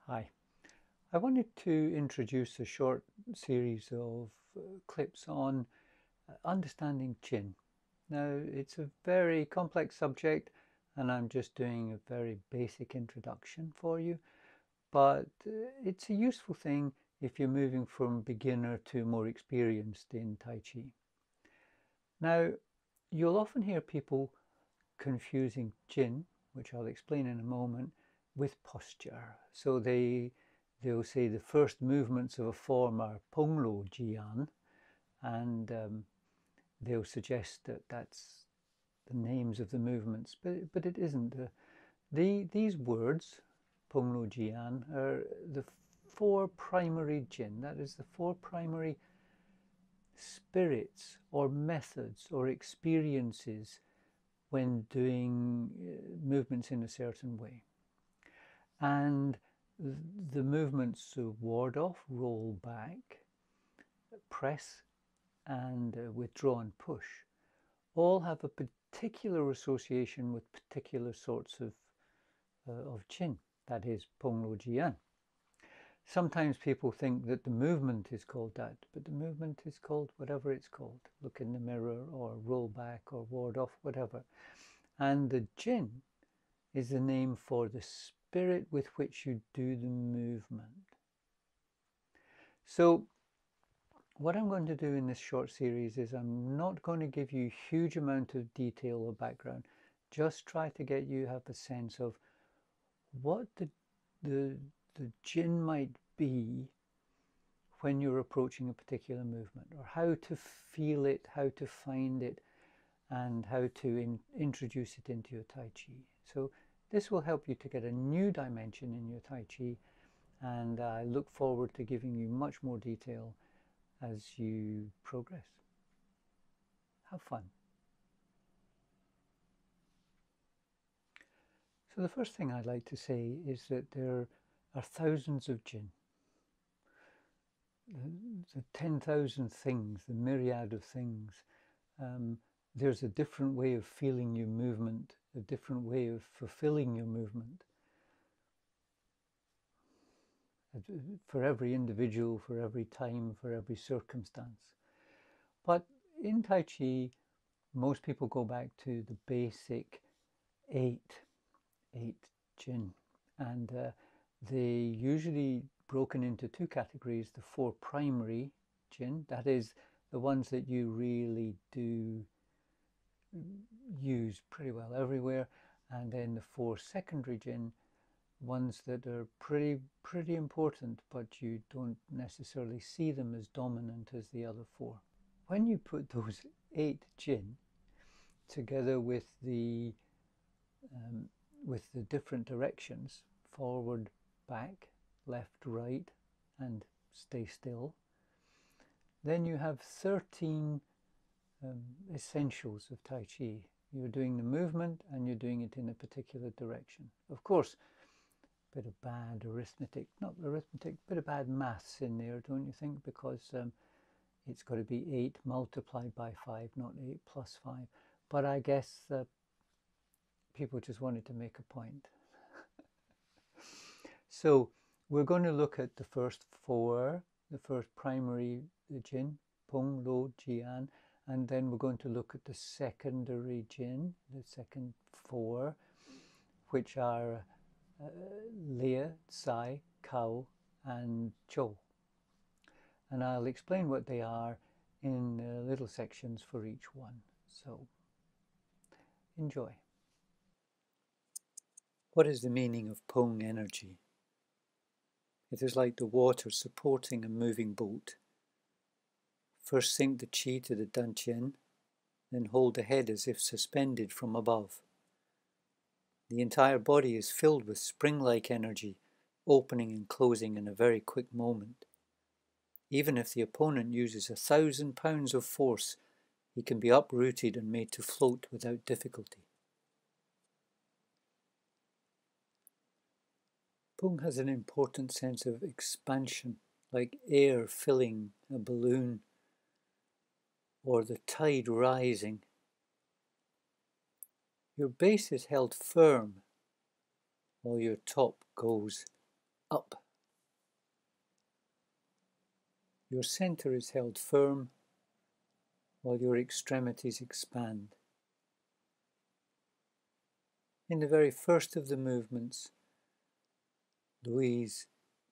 Hi. I wanted to introduce a short series of clips on understanding Qin. Now, it's a very complex subject, and I'm just doing a very basic introduction for you, but it's a useful thing if you're moving from beginner to more experienced in Tai Chi. Now, you'll often hear people confusing Qin, which I'll explain in a moment, with posture. So they'll say the first movements of a form are Ponglo Jian, and they'll suggest that that's the names of the movements, but it isn't. These words, Ponglo Jian, are the four primary Jin. That is the four primary spirits or methods or experiences when doing movements in a certain way. And the movements of ward off, roll back, press, and withdraw and push all have a particular association with particular sorts of Qin, that is Ponglo Jian. Sometimes people think that the movement is called that, but the movement is called whatever it's called. Look in the mirror or roll back or ward off, whatever. And the Jin is the name for the spirit with which you do the movement. So what I'm going to do in this short series is I'm not going to give you a huge amount of detail or background. Just try to get you have a sense of what the Jin might be when you're approaching a particular movement, or how to feel it, how to find it, and how to introduce it into your Tai Chi. So this will help you to get a new dimension in your Tai Chi, and I look forward to giving you much more detail as you progress. Have fun. So the first thing I'd like to say is that there are thousands of Jin. The 10,000 things, the myriad of things. There's a different way of feeling your movement, a different way of fulfilling your movement. For every individual, for every time, for every circumstance. But in Tai Chi, most people go back to the basic eight Jin, and they usually broken into two categories: the four primary Jin, that is the ones that you really do use pretty well everywhere, and then the four secondary Jin, ones that are pretty important, but you don't necessarily see them as dominant as the other four. When you put those eight Jin together with the different directions, forward, back, left, right, and stay still, then you have 13 essentials of Tai Chi. You're doing the movement and you're doing it in a particular direction. Of course, a bit of bad arithmetic, not arithmetic, a bit of bad maths in there, don't you think? Because it's got to be 8 multiplied by 5, not 8 plus 5. But I guess people just wanted to make a point. So we're going to look at the first four, the first primary Jin, Pong, Lo, Jian, and then we're going to look at the secondary Jin, the second four, which are Lia, Sai, Kao, and Chou. And I'll explain what they are in little sections for each one. So enjoy. What is the meaning of Pong energy? It is like the water supporting a moving boat. First sink the qi to the dantian, then hold the head as if suspended from above. The entire body is filled with spring-like energy, opening and closing in a very quick moment. Even if the opponent uses 1,000 pounds of force, he can be uprooted and made to float without difficulty. Pong has an important sense of expansion, like air filling a balloon, or the tide rising. Your base is held firm while your top goes up. Your center is held firm while your extremities expand. In the very first of the movements, Louise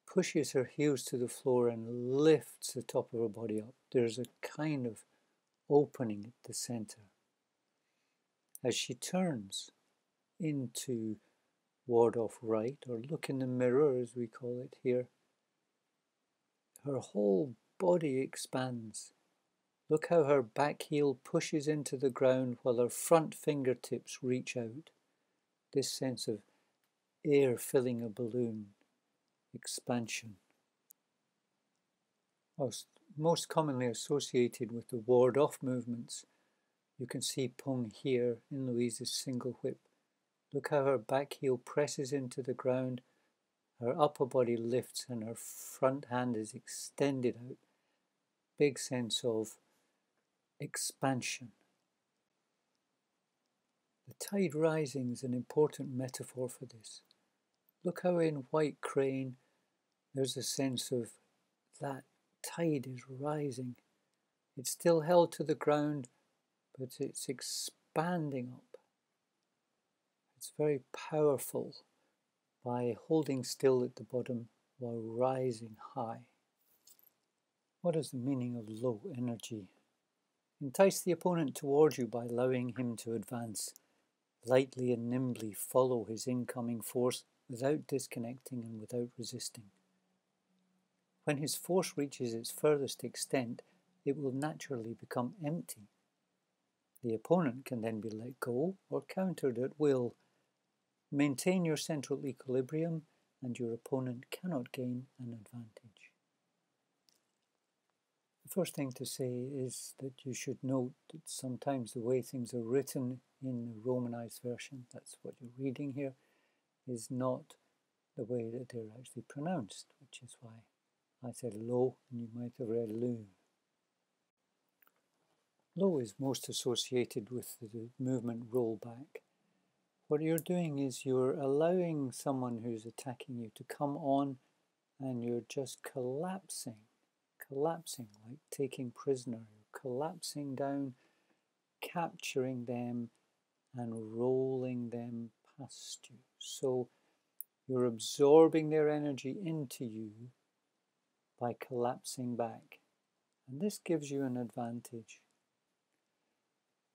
pushes her heels to the floor and lifts the top of her body up. There's a kind of opening at the center. As she turns into ward off right, or look in the mirror as we call it here, her whole body expands. Look how her back heel pushes into the ground while her front fingertips reach out. This sense of air filling a balloon, expansion. Most commonly associated with the ward off movements. You can see Pung here in Louise's single whip. Look how her back heel presses into the ground, her upper body lifts and her front hand is extended out. Big sense of expansion. The tide rising is an important metaphor for this. Look how in White Crane there's a sense of that tide is rising. It's still held to the ground, but it's expanding up. It's very powerful by holding still at the bottom while rising high. What is the meaning of low energy? Entice the opponent towards you by allowing him to advance. Lightly and nimbly follow his incoming force without disconnecting and without resisting. When his force reaches its furthest extent, it will naturally become empty. The opponent can then be let go or countered at will. Maintain your central equilibrium and your opponent cannot gain an advantage. The first thing to say is that you should note that sometimes the way things are written in the Romanized version, that's what you're reading here, is not the way that they're actually pronounced, which is why I said low and you might have read loo. Low is most associated with the movement roll back. What you're doing is you're allowing someone who's attacking you to come on and you're just collapsing like taking prisoner. You're collapsing down, capturing them and rolling them past you. So you're absorbing their energy into you by collapsing back. And this gives you an advantage.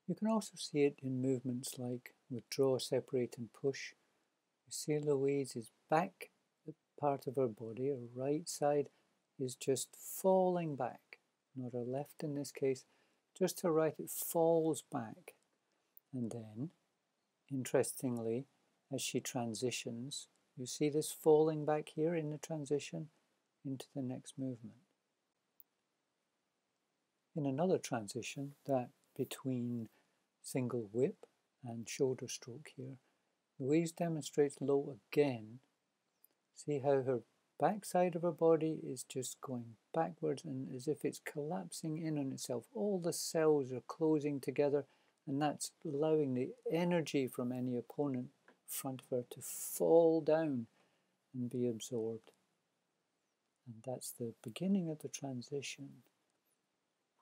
You can also see it in movements like withdraw, separate and push. You see Louise's back, the part of her body, her right side, is just falling back. Not her left in this case, just her right, it falls back. And then, interestingly, as she transitions, you see this falling back here in the transition into the next movement. In another transition, that between single whip and shoulder stroke here, Louise demonstrates low again. See how her back side of her body is just going backwards and as if it's collapsing in on itself. All the cells are closing together and that's allowing the energy from any opponent in front of her to fall down and be absorbed. And that's the beginning of the transition,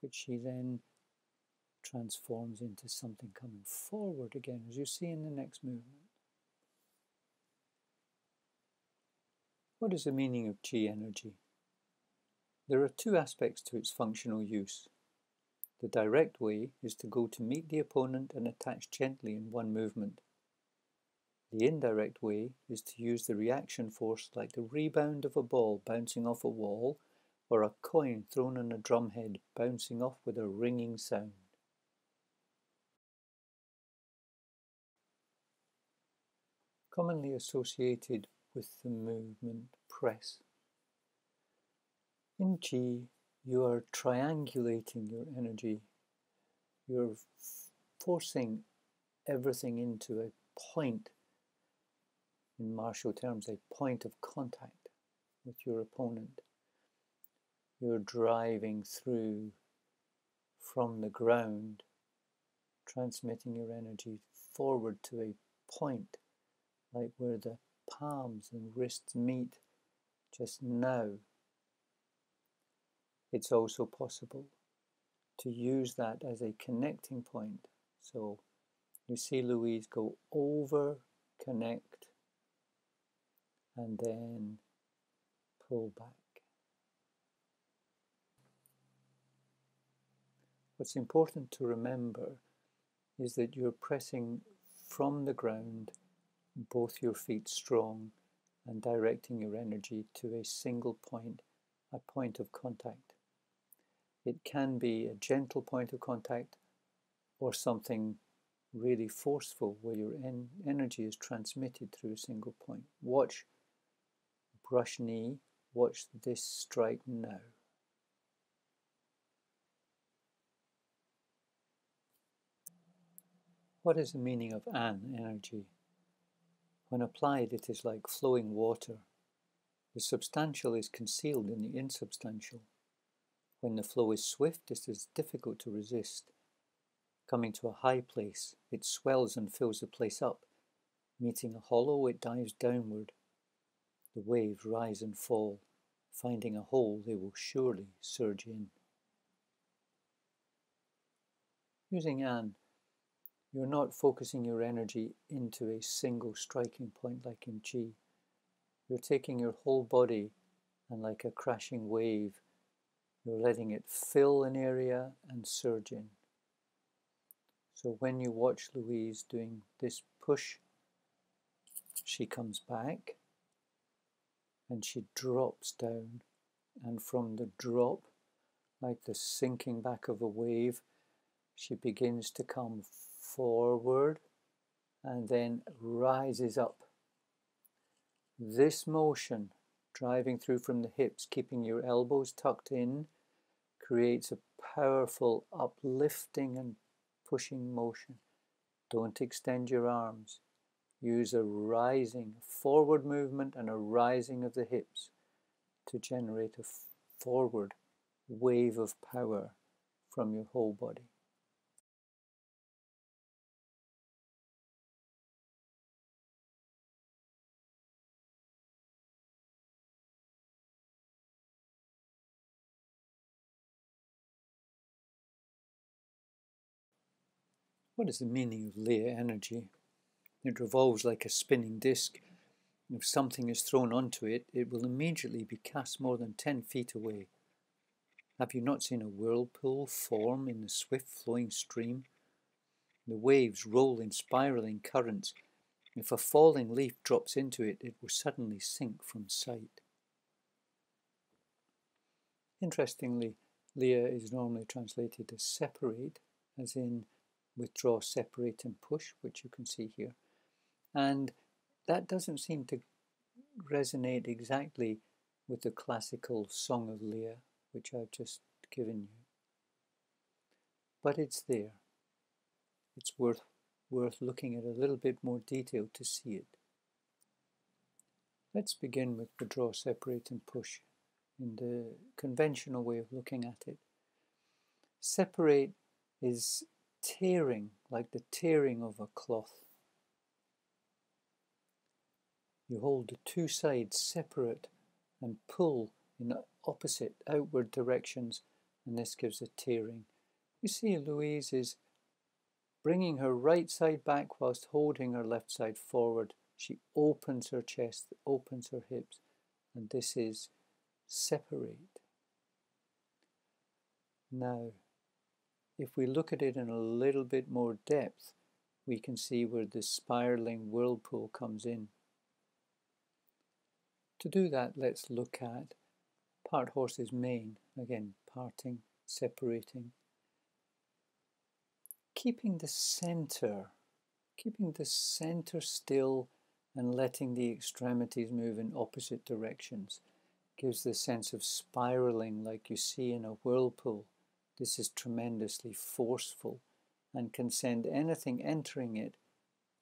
which she then transforms into something coming forward again, as you see in the next movement. What is the meaning of Qi energy? There are two aspects to its functional use. The direct way is to go to meet the opponent and attach gently in one movement. The indirect way is to use the reaction force like the rebound of a ball bouncing off a wall or a coin thrown on a drumhead bouncing off with a ringing sound. Commonly associated with the movement press. In Qi, you are triangulating your energy. You're forcing everything into a point, in martial terms, a point of contact with your opponent. You're driving through from the ground, transmitting your energy forward to a point, like where the palms and wrists meet, just now. It's also possible to use that as a connecting point. So you see Louise go over, connect, and then pull back. What's important to remember is that you're pressing from the ground, both your feet strong, and directing your energy to a single point, a point of contact. It can be a gentle point of contact or something really forceful where your energy is transmitted through a single point. Watch brush knee, watch this strike now. What is the meaning of an energy? When applied, it is like flowing water. The substantial is concealed in the insubstantial. When the flow is swift, it is difficult to resist. Coming to a high place, it swells and fills the place up. Meeting a hollow, it dives downward. The waves rise and fall. Finding a hole, they will surely surge in. Using an, you're not focusing your energy into a single striking point like in Chi. You're taking your whole body and like a crashing wave, you're letting it fill an area and surge in. So when you watch Louise doing this push, she comes back and she drops down, and from the drop, like the sinking back of a wave, she begins to come forward and then rises up. This motion, driving through from the hips, keeping your elbows tucked in, creates a powerful uplifting and pushing motion. Don't extend your arms. Use a rising forward movement and a rising of the hips to generate a forward wave of power from your whole body. What is the meaning of Leah energy? It revolves like a spinning disc. If something is thrown onto it, it will immediately be cast more than 10 feet away. Have you not seen a whirlpool form in the swift flowing stream? The waves roll in spiraling currents. If a falling leaf drops into it, it will suddenly sink from sight. Interestingly, Leah is normally translated as separate, as in withdraw, separate and push, which you can see here. And that doesn't seem to resonate exactly with the classical Song of Leah, which I've just given you. But it's there. It's worth looking at a little bit more detail to see it. Let's begin with withdraw, separate and push in the conventional way of looking at it. Separate is tearing, like the tearing of a cloth. You hold the two sides separate and pull in opposite outward directions, and this gives a tearing. You see, Louise is bringing her right side back whilst holding her left side forward. She opens her chest, opens her hips, and this is separate. Now, if we look at it in a little bit more depth, we can see where the spiraling whirlpool comes in. To do that, let's look at part horse's mane. Again, parting, separating. Keeping the center still and letting the extremities move in opposite directions gives the sense of spiraling like you see in a whirlpool. This is tremendously forceful and can send anything entering it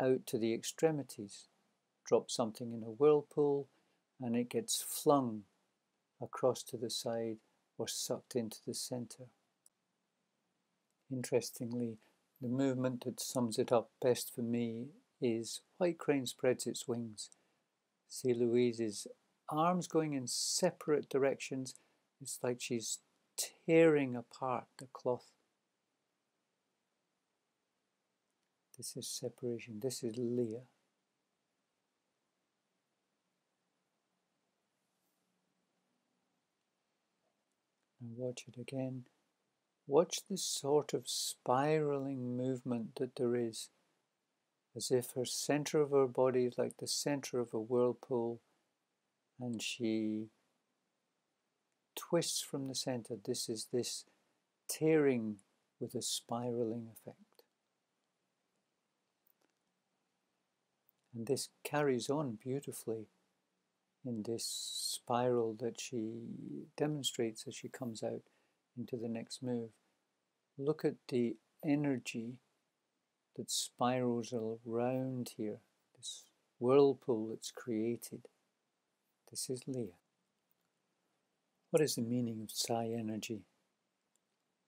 out to the extremities. Drop something in a whirlpool and it gets flung across to the side or sucked into the center. Interestingly, the movement that sums it up best for me is white crane spreads its wings. See, Louise is arms going in separate directions. It's like she's tearing apart the cloth. This is separation. This is Leah. And watch it again. Watch the sort of spiraling movement that there is, as if her center of her body is like the center of a whirlpool, and she twists from the center. This is this tearing with a spiraling effect. And this carries on beautifully in this spiral that she demonstrates as she comes out into the next move. Look at the energy that spirals around here, this whirlpool that's created. This is Leah. What is the meaning of psi energy?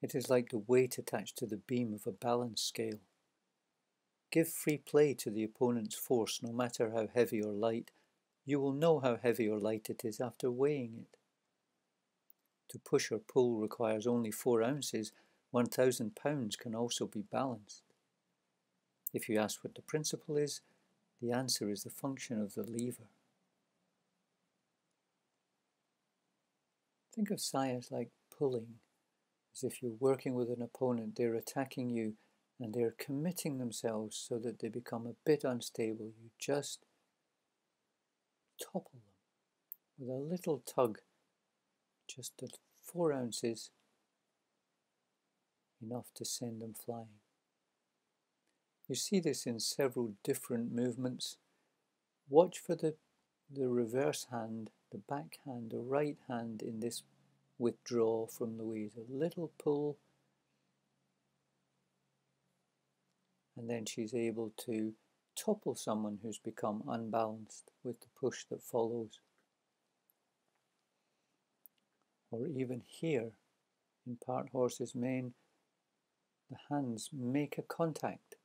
It is like the weight attached to the beam of a balance scale. Give free play to the opponent's force, no matter how heavy or light. You will know how heavy or light it is after weighing it. To push or pull requires only 4 ounces. 1,000 pounds can also be balanced. If you ask what the principle is, the answer is the function of the lever. Think of psi as like pulling, as if you're working with an opponent. They're attacking you and they're committing themselves so that they become a bit unstable. You just topple them with a little tug, just at 4 ounces, enough to send them flying. You see this in several different movements. Watch for the reverse hand, the back hand, the right hand in this withdrawal from Louise. A little pull, and then she's able to topple someone who's become unbalanced with the push that follows. Or even here, in part horse's mane, the hands make a contact.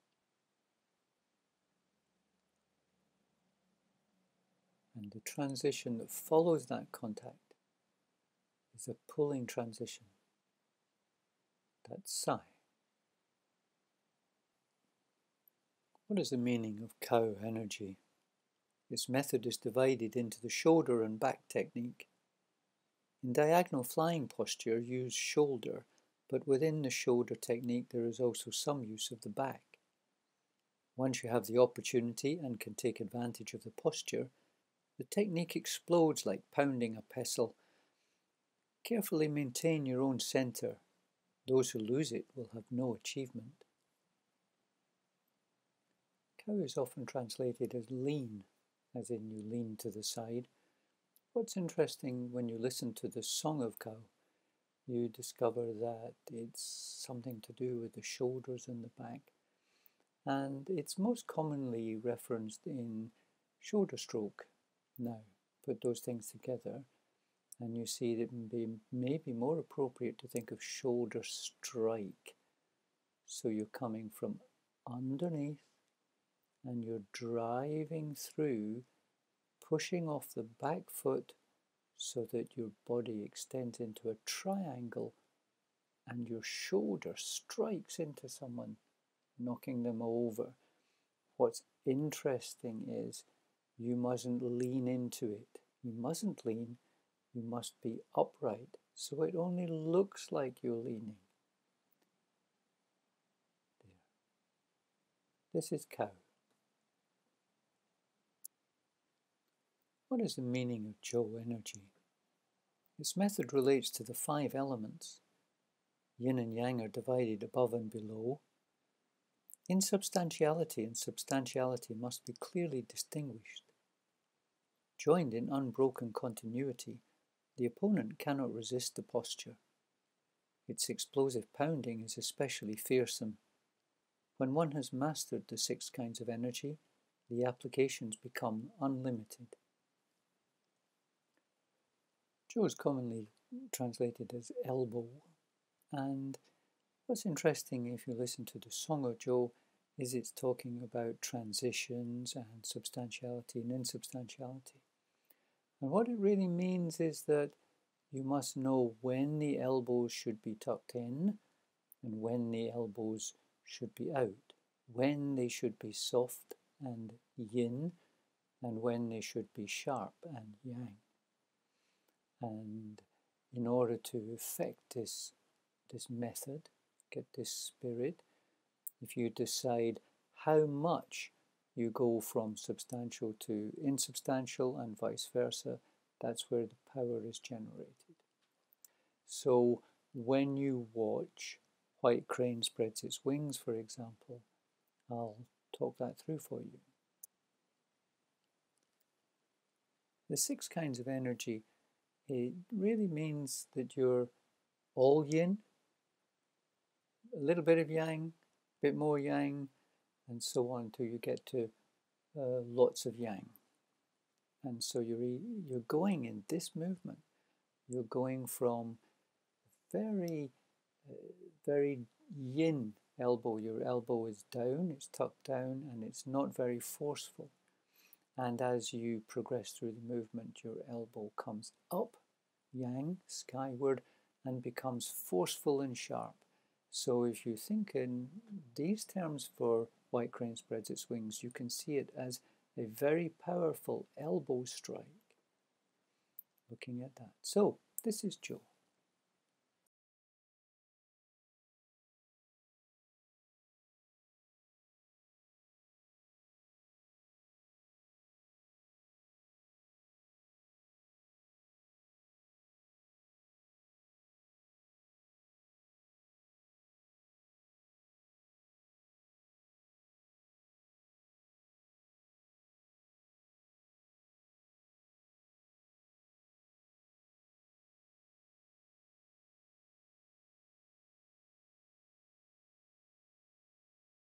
And the transition that follows that contact is a pulling transition. That's psi. What is the meaning of cow energy? Its method is divided into the shoulder and back technique. In diagonal flying posture, use shoulder, but within the shoulder technique there is also some use of the back. Once you have the opportunity and can take advantage of the posture, the technique explodes like pounding a pestle. Carefully maintain your own center. Those who lose it will have no achievement. Cow is often translated as lean, as in you lean to the side. What's interesting, when you listen to the song of cow, you discover that it's something to do with the shoulders and the back. And it's most commonly referenced in shoulder stroke. Now, put those things together and you see that it may be more appropriate to think of shoulder strike. So you're coming from underneath and you're driving through, pushing off the back foot so that your body extends into a triangle and your shoulder strikes into someone, knocking them over. What's interesting is you mustn't lean into it. You mustn't lean, you must be upright, so it only looks like you're leaning. There. This is cow. What is the meaning of Zhou energy? Its method relates to the 5 elements. Yin and yang are divided above and below. Insubstantiality and substantiality must be clearly distinguished. Joined in unbroken continuity, the opponent cannot resist the posture. Its explosive pounding is especially fearsome. When one has mastered the 6 kinds of energy, the applications become unlimited. Zhou is commonly translated as elbow, and what's interesting if you listen to the Song of Zhou is it's talking about transitions and substantiality and insubstantiality. And what it really means is that you must know when the elbows should be tucked in and when the elbows should be out, when they should be soft and yin and when they should be sharp and yang. And in order to effect this method, get this spirit, if you decide how much you go from substantial to insubstantial and vice versa, that's where the power is generated. So when you watch White Crane Spreads Its Wings, for example, I'll talk that through for you. The 6 kinds of energy, it really means that you're all yin, a little bit of yang, a bit more yang, and so on until you get to lots of yang. And so you're going in this movement, you're going from very, very yin elbow. Your elbow is down, it's tucked down, and it's not very forceful. And as you progress through the movement, your elbow comes up, yang, skyward, and becomes forceful and sharp. So if you think in these terms for White Crane Spreads Its Wings, you can see it as a very powerful elbow strike. Looking at that. So this is Joe.